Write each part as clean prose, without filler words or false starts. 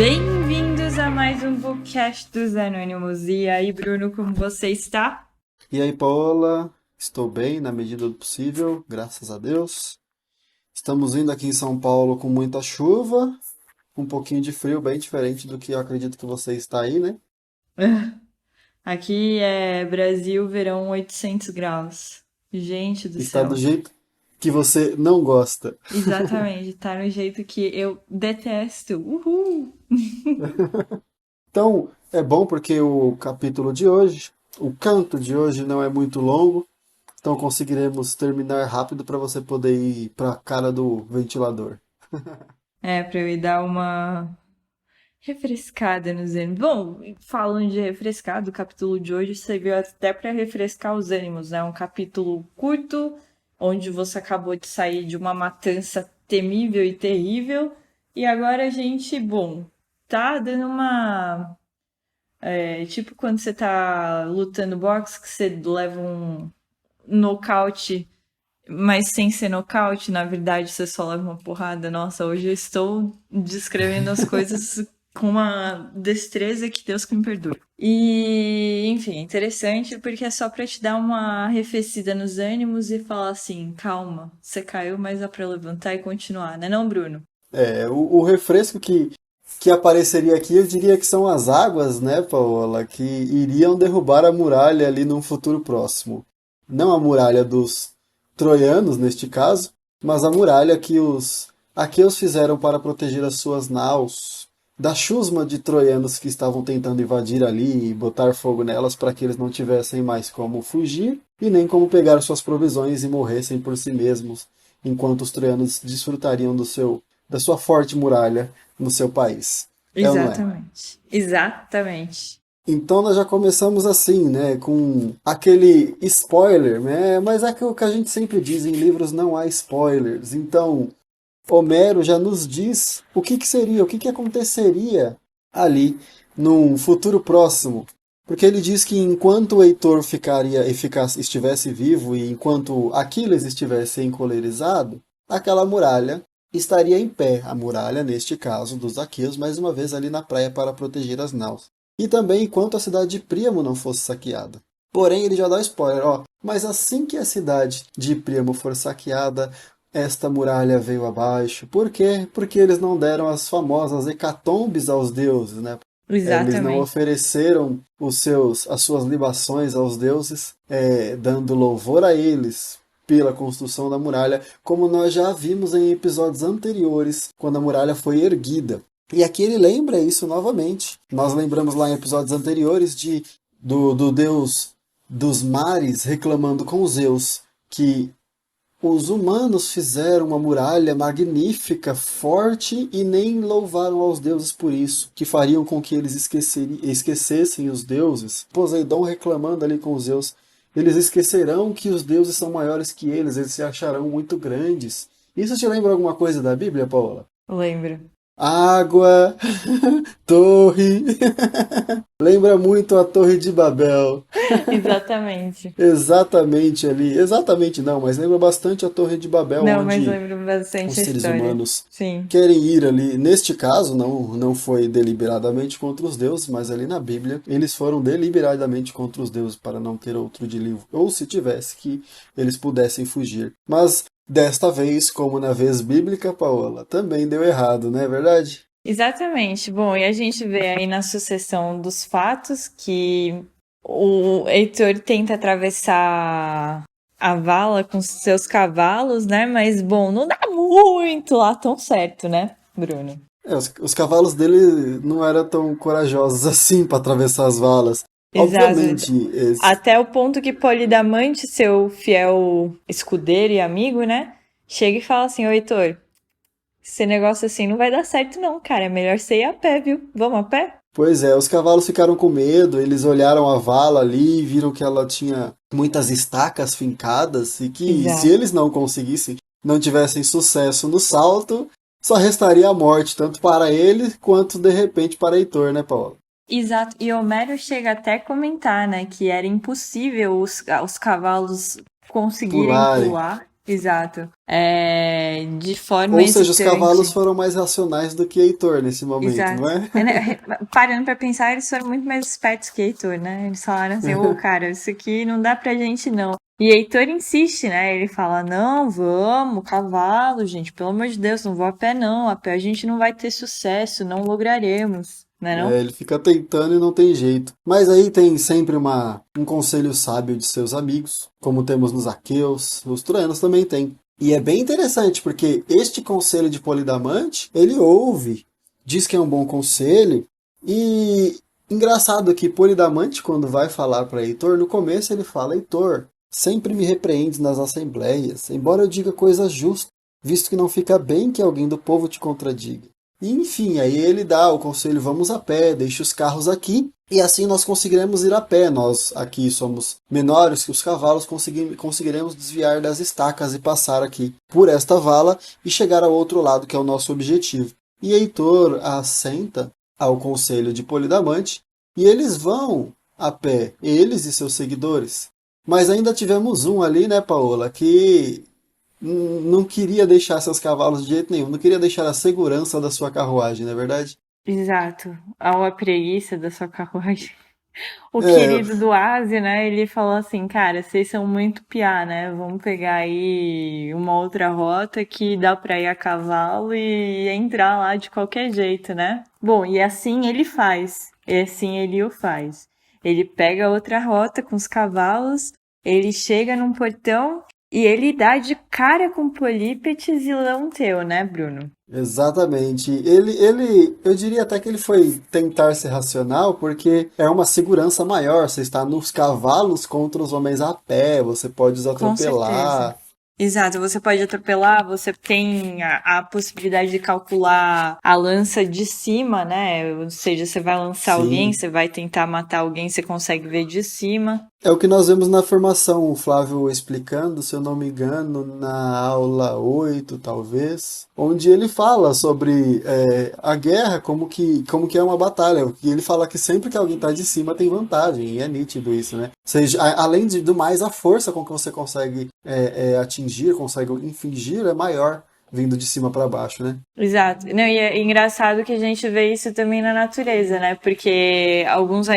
Bem-vindos a mais um Bookcast dos Anônimos. E aí, Bruno, como você está? E aí, Paola, estou bem na medida do possível, graças a Deus. Estamos indo aqui em São Paulo com muita chuva, um pouquinho de frio, bem diferente do que eu acredito que você está aí, né? Aqui é Brasil, verão 800 graus. Gente do Está do céu. jeito que você não gosta. Exatamente, tá no jeito que eu detesto. Uhul! Então, é bom porque o capítulo de hoje, o canto de hoje não é muito longo, então conseguiremos terminar rápido para você poder ir para a cara do ventilador. É, pra eu ir dar uma refrescada nos ânimos. Bom, falando de refrescar, do capítulo de hoje serviu até pra refrescar os ânimos, né? Um capítulo curto, onde você acabou de sair de uma matança temível e terrível, e agora a gente, bom, tá dando uma. Tipo quando você tá lutando boxe, que você leva um nocaute, mas sem ser nocaute, na verdade você só leva uma porrada. Nossa, hoje eu estou descrevendo as coisas com uma destreza que Deus que me perdoe. E, enfim, é interessante porque é só pra te dar uma arrefecida nos ânimos e falar assim, calma, você caiu, mas dá pra levantar e continuar, né não, Bruno? O refresco que apareceria aqui, eu diria que são as águas, né, Paola, que iriam derrubar a muralha ali num futuro próximo. Não a muralha dos troianos, neste caso, mas a muralha que os aqueus fizeram para proteger as suas naus da chusma de troianos que estavam tentando invadir ali e botar fogo nelas para que eles não tivessem mais como fugir e nem como pegar suas provisões e morressem por si mesmos, enquanto os troianos desfrutariam da sua forte muralha no seu país. É ou não é? Exatamente. Exatamente. Então nós já começamos assim, né, com aquele spoiler, né, mas é que o que a gente sempre diz, em livros não há spoilers. Então, Homero já nos diz o que seria, o que aconteceria ali num futuro próximo. Porque ele diz que enquanto o Heitor estivesse vivo e enquanto Aquiles estivesse encolerizado, aquela muralha estaria em pé. A muralha, neste caso, dos aqueus, mais uma vez ali na praia para proteger as naus. E também enquanto a cidade de Príamo não fosse saqueada. Porém, ele já dá spoiler, ó. Mas assim que a cidade de Príamo for saqueada, esta muralha veio abaixo. Por quê? Porque eles não deram as famosas hecatombes aos deuses, né? Eles não Exatamente. ofereceram as suas libações aos deuses, dando louvor a eles pela construção da muralha, como nós já vimos em episódios anteriores, quando a muralha foi erguida. E aqui ele lembra isso novamente. Nós lembramos lá em episódios anteriores do deus dos mares reclamando com Zeus que os humanos fizeram uma muralha magnífica, forte, e nem louvaram aos deuses por isso, que fariam com que eles esquecessem os deuses. Poseidon reclamando ali com os Zeus. Eles esquecerão que os deuses são maiores que eles se acharão muito grandes. Isso te lembra alguma coisa da Bíblia, Paula? Lembro. Água, torre. Lembra muito a Torre de Babel. Exatamente. Exatamente ali. Exatamente não, mas lembra bastante a Torre de Babel, Não, mas onde lembro os bastante a seres história. humanos Sim. querem ir ali. Neste caso, não foi deliberadamente contra os deuses, mas ali na Bíblia eles foram deliberadamente contra os deuses para não ter outro de livro. Ou se tivesse, que eles pudessem fugir. Mas desta vez, como na vez bíblica, Paola, também deu errado, não é verdade? Exatamente. Bom, e a gente vê aí na sucessão dos fatos que o Heitor tenta atravessar a vala com seus cavalos, né? Mas, bom, não dá muito lá tão certo, né, Bruno? Os cavalos dele não eram tão corajosos assim para atravessar as valas. Exato. Obviamente, Até o ponto que Polidamante, seu fiel escudeiro e amigo, né? Chega e fala assim, ô Heitor, esse negócio assim não vai dar certo não, cara. É melhor você ir a pé, viu? Vamos a pé? pois é, os cavalos ficaram com medo, eles olharam a vala ali e viram que ela tinha muitas estacas fincadas e que se Exato. eles não conseguissem, não tivessem sucesso no salto, só restaria a morte, tanto para ele quanto de repente para Heitor, né, Paulo? Exato. E Homero chega até a comentar, né, que era impossível os cavalos conseguirem Pularem. pular. Exato. De forma Ou seja, os cavalos hesitante. foram mais racionais do que Heitor nesse momento, não Exato. é? Né, parando pra pensar, eles foram muito mais espertos que Heitor, né? Eles falaram assim, ô cara, isso aqui não dá pra gente não. E Heitor insiste, né? Ele fala, não, vamos, cavalo, gente, pelo amor de Deus, não vou a pé não. A pé a gente não vai ter sucesso, não lograremos, né não? Ele fica tentando e não tem jeito. Mas aí tem sempre um conselho sábio de seus amigos, como temos nos aqueus, os troianos também têm. E é bem interessante, porque este conselho de Polidamante, ele ouve, diz que é um bom conselho, e engraçado que Polidamante, quando vai falar para Heitor, no começo ele fala, Heitor, sempre me repreendes nas assembleias, embora eu diga coisas justas, visto que não fica bem que alguém do povo te contradiga. E, enfim, aí ele dá o conselho, vamos a pé, deixe os carros aqui, e assim nós conseguiremos ir a pé. Nós aqui somos menores que os cavalos, conseguiremos desviar das estacas e passar aqui por esta vala e chegar ao outro lado, que é o nosso objetivo. E Heitor assenta ao conselho de Polidamante, e eles vão a pé, eles e seus seguidores. Mas ainda tivemos um ali, né, Paola, que não queria deixar seus cavalos de jeito nenhum, não queria deixar a segurança da sua carruagem, não é verdade? Exato. A preguiça da sua carruagem. O É, querido do Asi, né? Ele falou assim, cara, vocês são muito piá, né? Vamos pegar aí uma outra rota que dá pra ir a cavalo e entrar lá de qualquer jeito, né? Bom, e assim ele faz. E assim ele o faz. Ele pega outra rota com os cavalos, ele chega num portão e ele dá de cara com Polípetes e Leonteu, né, Bruno? exatamente. Eu diria até que ele foi tentar ser racional, porque é uma segurança maior. Você está nos cavalos contra os homens a pé, você pode os Com certeza. atropelar. Exato, você pode atropelar, você tem a possibilidade de calcular a lança de cima, né? Ou seja, você vai lançar alguém, Sim. você vai tentar matar alguém, você consegue ver de cima. É o que nós vemos na formação, o Flávio explicando, se eu não me engano, na aula 8 talvez, onde ele fala sobre a guerra, como que é uma batalha. E ele fala que sempre que alguém está de cima tem vantagem, e é nítido isso, né? Ou seja, além do mais, a força com que você consegue atingir, consegue infligir é maior vindo de cima para baixo, né? Exato. Não, e é engraçado que a gente vê isso também na natureza, né? Porque alguns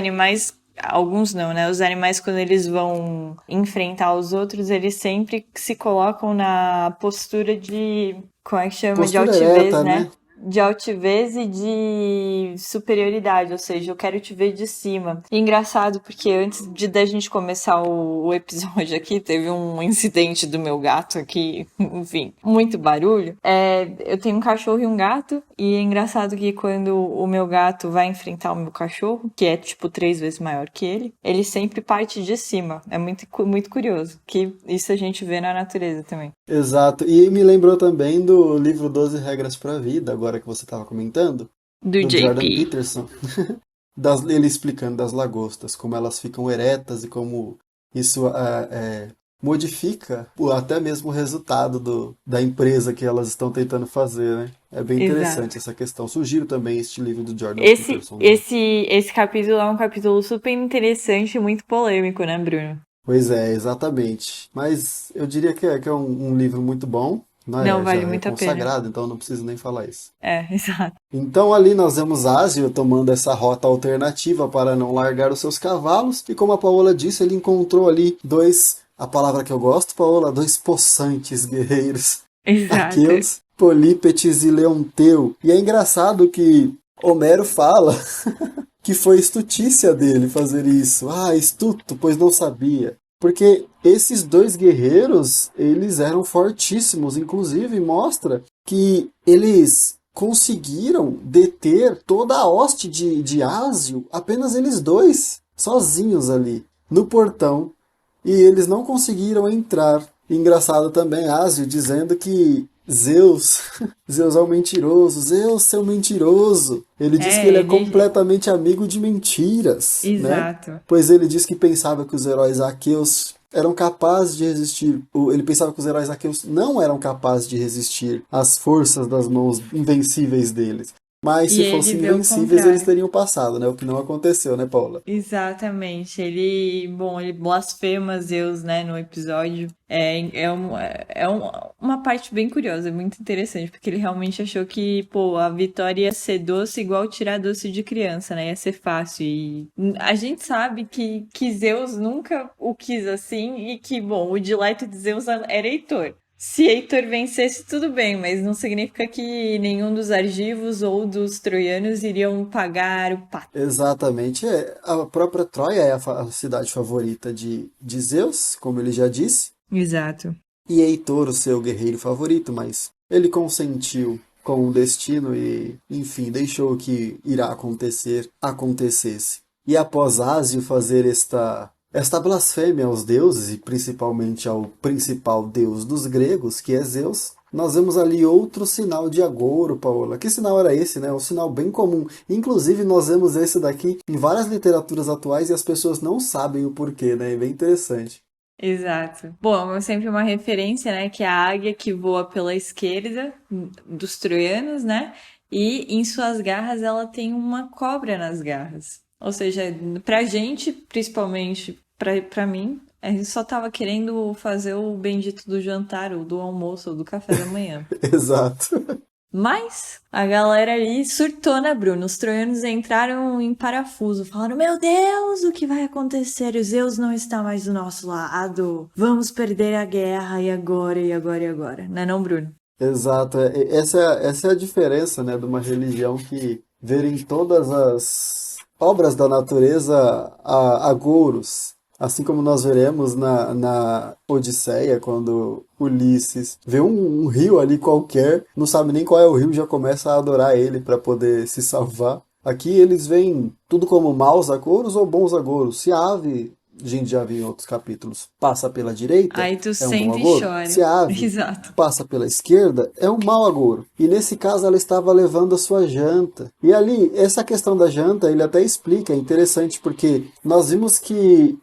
não, né? Os animais, quando eles vão enfrentar os outros, eles sempre se colocam na postura de, como é que chama? De Postura altivez, ereta, né? né? De altivez e de superioridade, ou seja, eu quero te ver de cima. E engraçado, porque antes de da gente começar o episódio aqui, teve um incidente do meu gato aqui, enfim, muito barulho. Eu tenho um cachorro e um gato, e é engraçado que quando o meu gato vai enfrentar o meu cachorro, que é tipo 3 vezes maior que ele sempre parte de cima. É muito curioso, que isso a gente vê na natureza também. Exato. E me lembrou também do livro 12 Regras para a Vida, agora que você estava comentando, Do do Jordan JP. Peterson, ele explicando das lagostas, como elas ficam eretas e como isso modifica até mesmo o resultado da empresa que elas estão tentando fazer, né? É bem interessante Exato. essa questão. Sugiro também este livro do Jordan Esse, Peterson, né? esse, esse capítulo é um capítulo super interessante e muito polêmico, né, Bruno? Pois é, exatamente. Mas eu diria que é um livro muito bom, Não, né? vale Já é muito a pena. consagrado, então não preciso nem falar isso. Exato. Então ali nós vemos Asio tomando essa rota alternativa para não largar os seus cavalos, e como a Paola disse, ele encontrou ali dois, a palavra que eu gosto, Paola, dois possantes guerreiros, Exato. Aqueus, Polípetes e Leonteu. E é engraçado que Homero fala que foi estutícia dele fazer isso. Ah, estuto, pois não sabia. Porque esses dois guerreiros, eles eram fortíssimos, inclusive mostra que eles conseguiram deter toda a hoste de Ásio, apenas eles dois, sozinhos ali, no portão, e eles não conseguiram entrar. Engraçado também, Ásio dizendo que Zeus, Zeus é um mentiroso, Zeus, seu mentiroso. Ele diz que ele é Ele. completamente amigo de mentiras, né? Exato. Pois ele diz que pensava que os heróis aqueus eram capazes de resistir. Ele pensava que os heróis aqueus não eram capazes de resistir às forças das mãos invencíveis deles. Mas E se ele fossem vê o invencíveis, eles contrário. teriam passado, né? O que não aconteceu, né, Paula? Exatamente. Ele blasfema Zeus, né, no episódio. Uma parte bem curiosa, muito interessante, porque ele realmente achou que, pô, a vitória ia ser doce igual tirar doce de criança, né? Ia ser fácil. E a gente sabe que Zeus nunca o quis assim e que, bom, o dileito de Zeus era Heitor. Se Heitor vencesse, tudo bem, mas não significa que nenhum dos argivos ou dos troianos iriam pagar o pato. Exatamente. A própria Troia é a cidade favorita de Zeus, como ele já disse. Exato. E Heitor, o seu guerreiro favorito, mas ele consentiu com o destino e, enfim, deixou que irá acontecer, acontecesse. E após Ásio fazer esta blasfêmia aos deuses, e principalmente ao principal deus dos gregos, que é Zeus, nós vemos ali outro sinal de agouro, Paola. Que sinal era esse, né? Um sinal bem comum. Inclusive, nós vemos esse daqui em várias literaturas atuais e as pessoas não sabem o porquê, né? É bem interessante. Exato. Bom, é sempre uma referência, né, que é a águia que voa pela esquerda dos troianos, né? E em suas garras ela tem uma cobra nas garras. Ou seja, pra gente, principalmente pra mim, a gente só tava querendo fazer o bendito do jantar, ou do almoço, ou do café da manhã. Exato. Mas a galera ali surtou, né, Bruno? Os troianos entraram em parafuso, falaram: Meu Deus, o que vai acontecer? O Zeus não está mais do nosso lado. Vamos perder a guerra, e agora, e agora, e agora? Não é não, Bruno? Exato. Essa é a diferença, né, de uma religião que vê em todas as obras da natureza agouros. Assim como nós veremos na Odisseia, quando Ulisses vê um rio ali qualquer, não sabe nem qual é o rio, já começa a adorar ele para poder se salvar. Aqui eles veem tudo como maus agouros ou bons agouros. Se a ave, a gente já viu em outros capítulos, passa pela direita, Aí tu é um bom senta e agouro. Se chora. a ave Exato. passa pela esquerda, é um mau agouro. E nesse caso ela estava levando a sua janta. E ali, essa questão da janta, ele até explica, é interessante, porque nós vimos que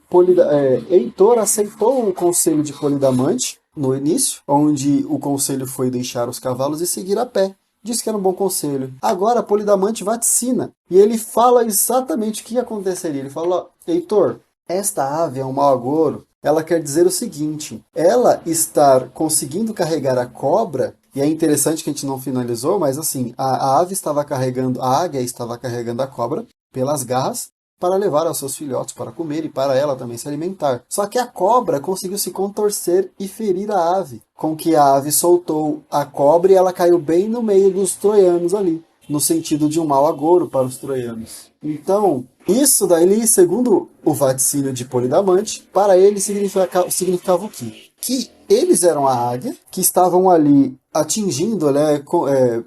Heitor aceitou o conselho de Polidamante no início, onde o conselho foi deixar os cavalos e seguir a pé. Disse que era um bom conselho. Agora Polidamante vaticina. E ele fala exatamente o que aconteceria. Ele fala: Heitor, esta ave é um mau agouro. Ela quer dizer o seguinte: ela estar conseguindo carregar a cobra, e é interessante que a gente não finalizou, mas assim, a ave estava carregando, a águia estava carregando a cobra pelas garras para levar aos seus filhotes para comer e para ela também se alimentar. Só que a cobra conseguiu se contorcer e ferir a ave, com que a ave soltou a cobra e ela caiu bem no meio dos troianos ali, no sentido de um mau agouro para os troianos. Então, isso daí, segundo o vaticínio de Polidamante, para ele significava o quê? Que eles eram a águia, que estavam ali atingindo, né,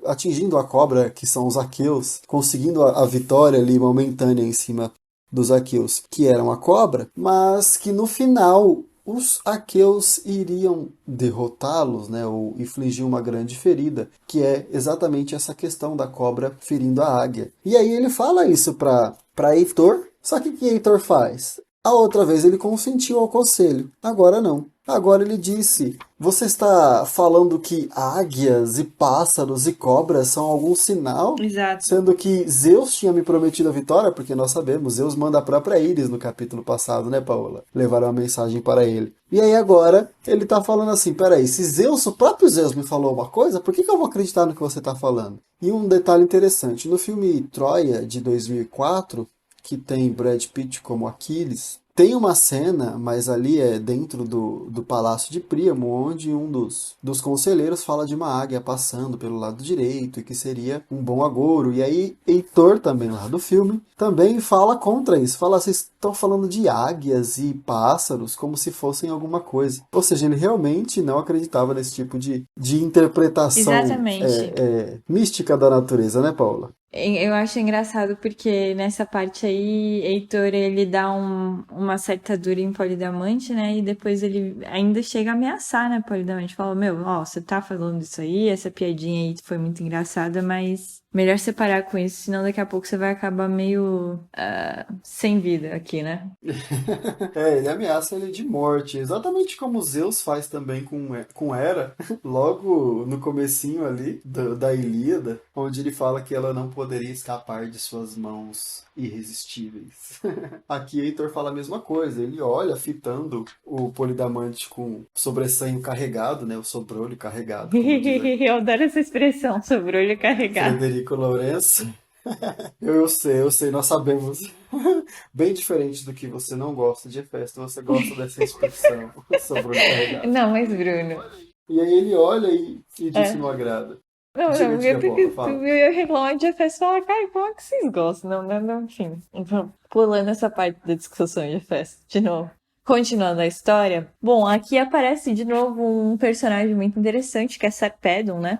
atingindo a cobra, que são os aqueus, conseguindo a vitória ali momentânea em cima dos aqueus, que eram a cobra, mas que no final os aqueus iriam derrotá-los, né, ou infligir uma grande ferida, que é exatamente essa questão da cobra ferindo a águia. E aí ele fala isso para Heitor, só que o que Heitor faz? A outra vez ele consentiu ao conselho, agora não. Agora ele disse: Você está falando que águias e pássaros e cobras são algum sinal? Exato. Sendo que Zeus tinha me prometido a vitória, porque nós sabemos, Zeus manda a própria Íris no capítulo passado, né, Paola? Levar uma mensagem para ele. E aí agora ele está falando assim: peraí, se Zeus, o próprio Zeus me falou uma coisa, por que eu vou acreditar no que você está falando? E um detalhe interessante: no filme Troia, de 2004, que tem Brad Pitt como Aquiles, tem uma cena, mas ali é dentro do Palácio de Príamo, onde um dos conselheiros fala de uma águia passando pelo lado direito e que seria um bom agouro. E aí Heitor, também lá do filme, também fala contra isso. Fala: vocês estão falando de águias e pássaros como se fossem alguma coisa. Ou seja, ele realmente não acreditava nesse tipo de interpretação Exatamente. mística da natureza, né, Paula? Eu acho engraçado porque nessa parte aí, Heitor, ele dá uma certa dura em Polidamante, né? E depois ele ainda chega a ameaçar, né, Polidamante. Fala, meu, ó, você tá falando isso aí, essa piadinha aí foi muito engraçada, mas melhor você parar com isso, senão daqui a pouco você vai acabar meio sem vida aqui, né? Ele ameaça ele de morte, exatamente como Zeus faz também com Hera, logo no comecinho ali da Ilíada, onde ele fala que ela não poderia escapar de suas mãos irresistíveis. Aqui Heitor fala a mesma coisa, ele olha fitando o Polidamante com o sobressanho carregado, né, o sobrolho carregado, como diz Eu adoro essa expressão, sobrolho carregado. Frederico Lourenço. Eu sei, nós sabemos. Bem diferente do que você não gosta de Hefesto, você gosta dessa expressão sobre o carregado. Não, mas Bruno. E aí ele olha e diz que É. não agrada. Não, Diga, não, é diga, porque Paula, fala. eu ia reclamar de Efes e falar, cara, como é que vocês gostam? Não, não, não, enfim. Então, pulando essa parte da discussão de Efes, de novo. Continuando a história, bom, aqui aparece de novo um personagem muito interessante, que é Sarpedon, né?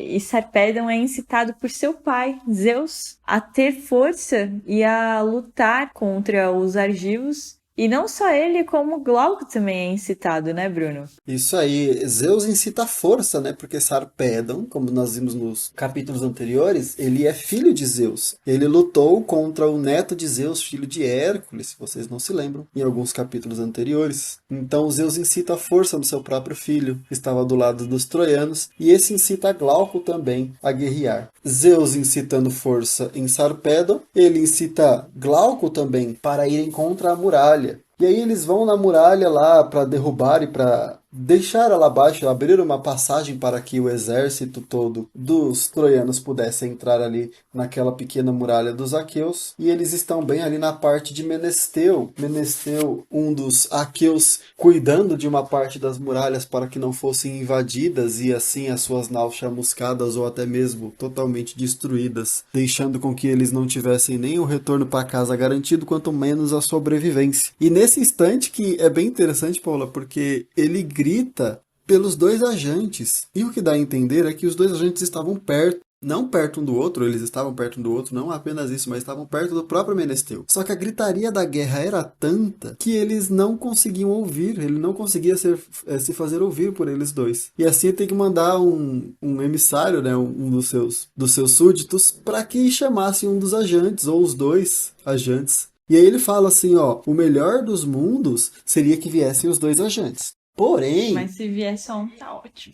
E Sarpedon é incitado por seu pai, Zeus, a ter força e a lutar contra os argivos. E não só ele, como Glauco também é incitado, né, Bruno? Isso aí, Zeus incita a força, né? Porque Sarpedon, como nós vimos nos capítulos anteriores, ele é filho de Zeus. Ele lutou contra o neto de Zeus, filho de Hércules, se vocês não se lembram, em alguns capítulos anteriores. Então Zeus incita a força no seu próprio filho, que estava do lado dos troianos, e esse incita Glauco também a guerrear. Zeus incitando força em Sarpedon, ele incita Glauco também para irem contra a muralha. E aí eles vão na muralha lá para derrubar e para deixar ela abaixo, abrir uma passagem para que o exército todo dos troianos pudesse entrar ali naquela pequena muralha dos aqueus. E eles estão bem ali na parte de Menesteu. Menesteu, um dos aqueus, cuidando de uma parte das muralhas para que não fossem invadidas e assim as suas naus chamuscadas ou até mesmo totalmente destruídas, deixando com que eles não tivessem nem o retorno para casa garantido, quanto menos a sobrevivência. E nesse instante que é bem interessante, Paula, porque ele grita pelos dois agentes. E o que dá a entender é que os dois agentes estavam perto. Não perto um do outro, eles estavam perto um do outro, não apenas isso, mas estavam perto do próprio Menesteu. Só que a gritaria da guerra era tanta que eles não conseguiam ouvir, ele não conseguia se fazer ouvir por eles dois. E assim ele tem que mandar um emissário, né, um dos seus súditos, para que chamasse um dos agentes, ou os dois agentes. E aí ele fala assim, ó, o melhor dos mundos seria que viessem os dois agentes. Porém, Mas se vier só um, tá ótimo.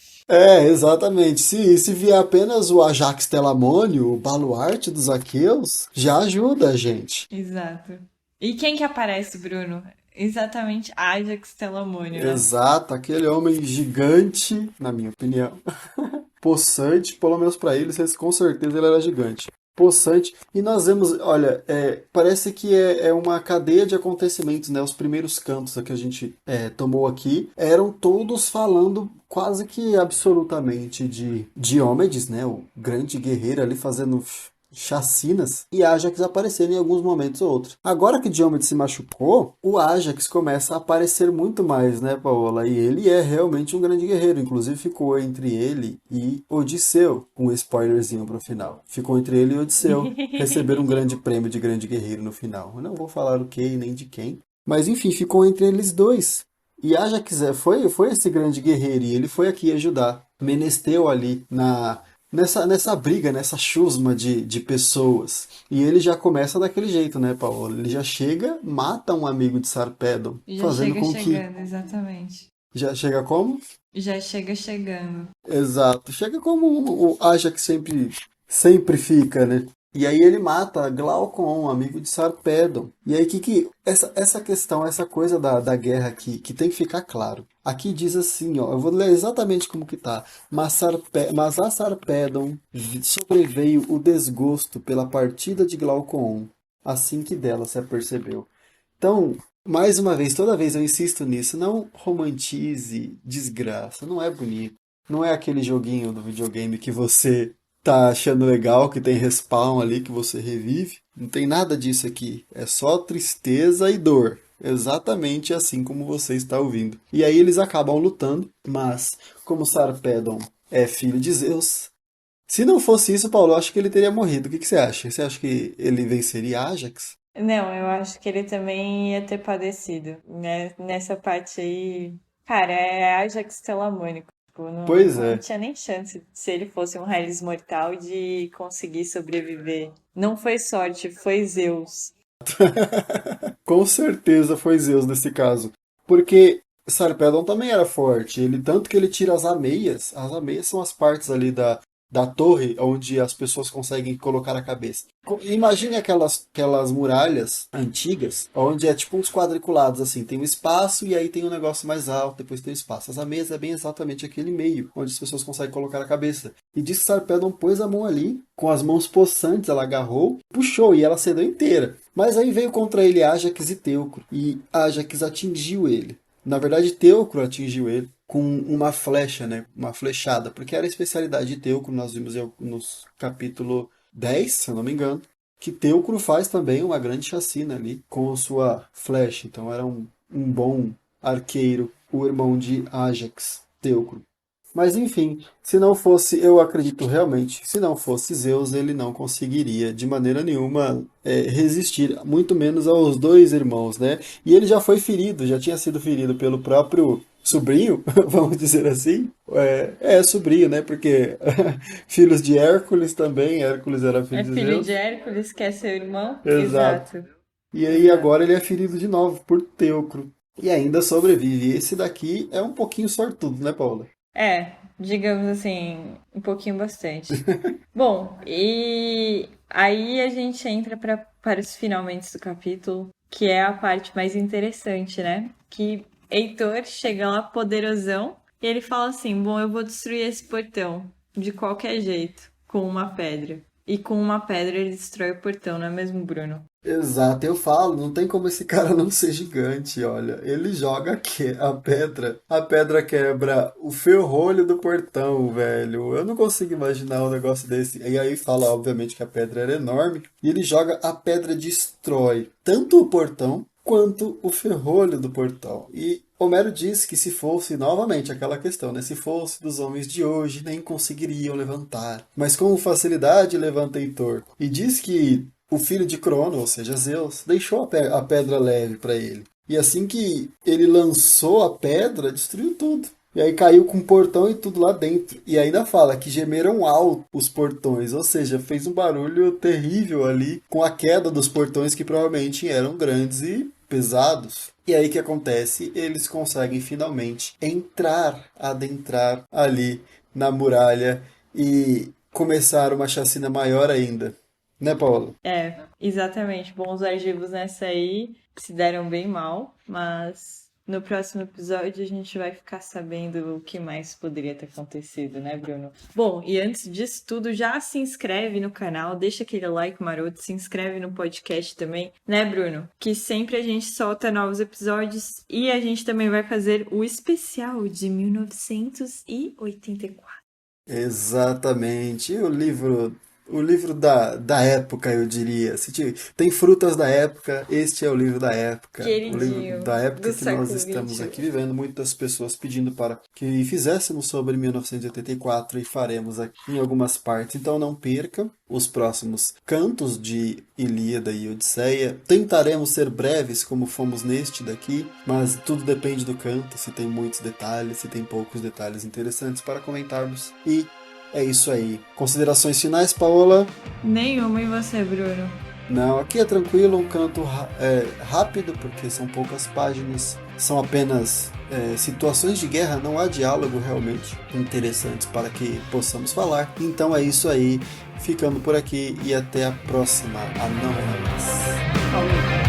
exatamente. Se vier apenas o Ajax Telamônio, o baluarte dos aqueus, já ajuda a gente. Exato. E quem que aparece, Bruno? Exatamente Ajax Telamônio, né? Exato, aquele homem gigante, na minha opinião, possante, pelo menos para eles, com certeza ele era gigante. Possante. E nós vemos, olha, parece que é uma cadeia de acontecimentos, né? Os primeiros cantos que a gente tomou aqui eram todos falando quase que absolutamente de Diomedes, né? O grande guerreiro ali fazendo chacinas, e Ajax aparecendo em alguns momentos ou outros. Agora que Diomedes se machucou, o Ajax começa a aparecer muito mais, né, Paola? E ele é realmente um grande guerreiro. Inclusive ficou entre ele e Odisseu, um spoilerzinho pro final. Ficou entre ele e Odisseu. Receberam um grande prêmio de grande guerreiro no final. Eu não vou falar o que nem de quem. Mas enfim, ficou entre eles dois. E Ajax foi esse grande guerreiro e ele foi aqui ajudar. Menesteu ali nessa briga, nessa chusma de pessoas. E ele já começa daquele jeito, né, Paulo? Ele já chega, mata um amigo de Sarpedon, Já fazendo chega com que... chegando, exatamente. Já chega como? Já chega chegando. Exato. Chega como o Ajax sempre fica, né? E aí ele mata Glaucon, um amigo de Sarpedon. E aí essa questão, essa coisa da guerra aqui, que tem que ficar claro. Aqui diz assim, ó, eu vou ler exatamente como que tá. Mas a Sarpedon sobreveio o desgosto pela partida de Glaucon, assim que dela se apercebeu. Então, mais uma vez, toda vez eu insisto nisso, não romantize desgraça, não é bonito. Não é aquele joguinho do videogame que você tá achando legal, que tem respawn ali, que você revive. Não tem nada disso aqui. É só tristeza e dor. Exatamente assim como você está ouvindo. E aí eles acabam lutando, mas como Sarpedon é filho de Zeus, se não fosse isso, Paulo, eu acho que ele teria morrido. O que você acha? Você acha que ele venceria Ajax? Não, eu acho que ele também ia ter padecido, né? Nessa parte aí. Cara, é Ajax Telamônico. Tipo, não, Pois não é, tinha nem chance, se ele fosse um raiz mortal, de conseguir sobreviver. Não foi sorte, foi Zeus. com certeza foi Zeus nesse caso. Porque Sarpedon também era forte. Ele tanto que ele tira as ameias. As ameias são as partes ali da torre onde as pessoas conseguem colocar a cabeça. Imagine aquelas muralhas antigas, onde é tipo uns quadriculados assim. Tem um espaço e aí tem um negócio mais alto, depois tem o espaço. As ameias é bem exatamente aquele meio, onde as pessoas conseguem colocar a cabeça. E diz que Sarpedon pôs a mão ali, com as mãos possantes, ela agarrou, puxou e ela cedeu inteira. Mas aí veio contra ele Ajax e Teucro, e Ajax atingiu ele. Na verdade, Teucro atingiu ele com uma flecha, né? Uma flechada, porque era a especialidade de Teucro, nós vimos nos capítulo 10, se eu não me engano, que Teucro faz também uma grande chacina ali com sua flecha. Então era um bom arqueiro, o irmão de Ajax, Teucro. Mas enfim, se não fosse, eu acredito realmente, se não fosse Zeus, ele não conseguiria de maneira nenhuma resistir, muito menos aos dois irmãos, né? E ele já foi ferido, já tinha sido ferido pelo próprio sobrinho, vamos dizer assim. Sobrinho, né? Porque filhos de Hércules também, Hércules era filho É de filho de Zeus. Hércules, que é seu irmão? Exato. Exato, E aí exato. agora ele é ferido de novo por Teucro. E ainda sobrevive. Esse daqui é um pouquinho sortudo, né, Paula? É, digamos assim, um pouquinho bastante. Bom, e aí a gente entra para os finalmente do capítulo, que é a parte mais interessante, né? Que Heitor chega lá poderosão e ele fala assim: Bom, eu vou destruir esse portão de qualquer jeito, com uma pedra. E com uma pedra ele destrói o portão, não é mesmo, Bruno? Exato, eu falo, não tem como esse cara não ser gigante, olha. Ele joga a pedra quebra o ferrolho do portão, velho. Eu não consigo imaginar um negócio desse. E aí fala, obviamente, que a pedra era enorme, e ele joga, a pedra destrói tanto o portão quanto o ferrolho do portão. E Homero diz que se fosse, novamente, aquela questão, né? Se fosse dos homens de hoje, nem conseguiriam levantar. Mas com facilidade levanta Heitor. E diz que o filho de Crono, ou seja, Zeus, deixou a pedra leve para ele. E assim que ele lançou a pedra, destruiu tudo. E aí caiu com o portão e tudo lá dentro. E ainda fala que gemeram alto os portões, ou seja, fez um barulho terrível ali com a queda dos portões que provavelmente eram grandes e pesados. E aí o que acontece? Eles conseguem finalmente adentrar ali na muralha e começar uma chacina maior ainda. Né, Paula? É, exatamente. Bom, os argivos nessa aí se deram bem mal, mas no próximo episódio a gente vai ficar sabendo o que mais poderia ter acontecido, né, Bruno? Bom, e antes disso tudo, já se inscreve no canal, deixa aquele like maroto, se inscreve no podcast também, né, Bruno? Que sempre a gente solta novos episódios e a gente também vai fazer o especial de 1984. Exatamente. E o livro da época, eu diria. Tem frutas da época, este é o livro da época. O livro Queridinho da época do que nós século estamos XXI. aqui vivendo. Muitas pessoas pedindo para que fizéssemos sobre 1984 e faremos aqui em algumas partes. Então não perca os próximos cantos de Ilíada e Odisseia. Tentaremos ser breves, como fomos neste daqui, mas tudo depende do canto, se tem muitos detalhes, se tem poucos detalhes interessantes para comentarmos. E é isso aí. Considerações finais, Paola? Nenhuma em você, Bruno. Não, aqui é tranquilo, um canto rápido, porque são poucas páginas, são apenas situações de guerra, não há diálogo realmente interessantes para que possamos falar. Então é isso aí, ficando por aqui e até a próxima. Ah, não é mais. Falou.